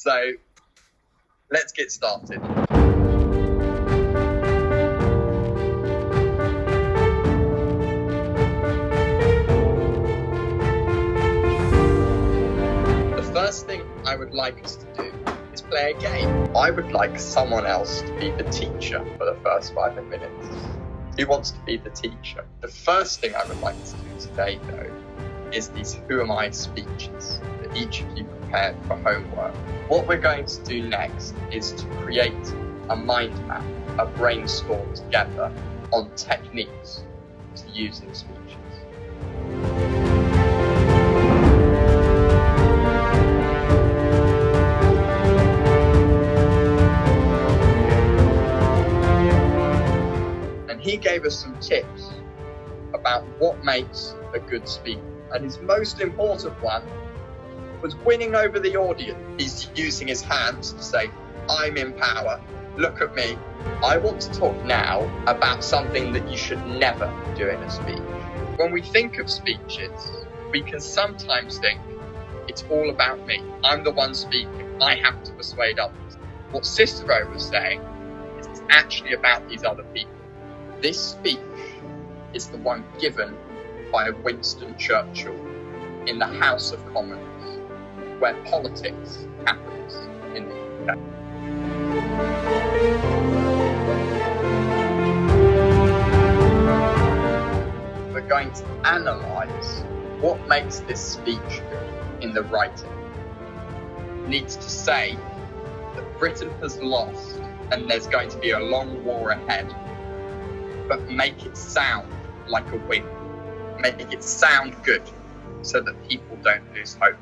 So let's get started. The first thing I would like us to do is play a game. I would like someone else to be the teacher for the first 5 minutes. Who wants to be the teacher? The first thing I would like to do today, though, is these Who Am I speeches that each of you prepared for homework. What we're going to do next is to create a mind map, a brainstorm together on techniques to use in speeches. And he gave us some tips about what makes a good speaker. And his most important one was winning over the audience. He's using his hands to say, I'm in power, look at me. I want to talk now about something that you should never do in a speech. When we think of speeches, we can sometimes think it's all about me. I'm the one speaking. I have to persuade others. What Cicero was saying is it's actually about these other people. This speech is the one given by Winston Churchill in the House of Commons, where politics happens in the UK. We're going to analyse what makes this speech good in the writing. It needs to say that Britain has lost and there's going to be a long war ahead, but make it sound like a win. Make it sound good so that people don't lose hope.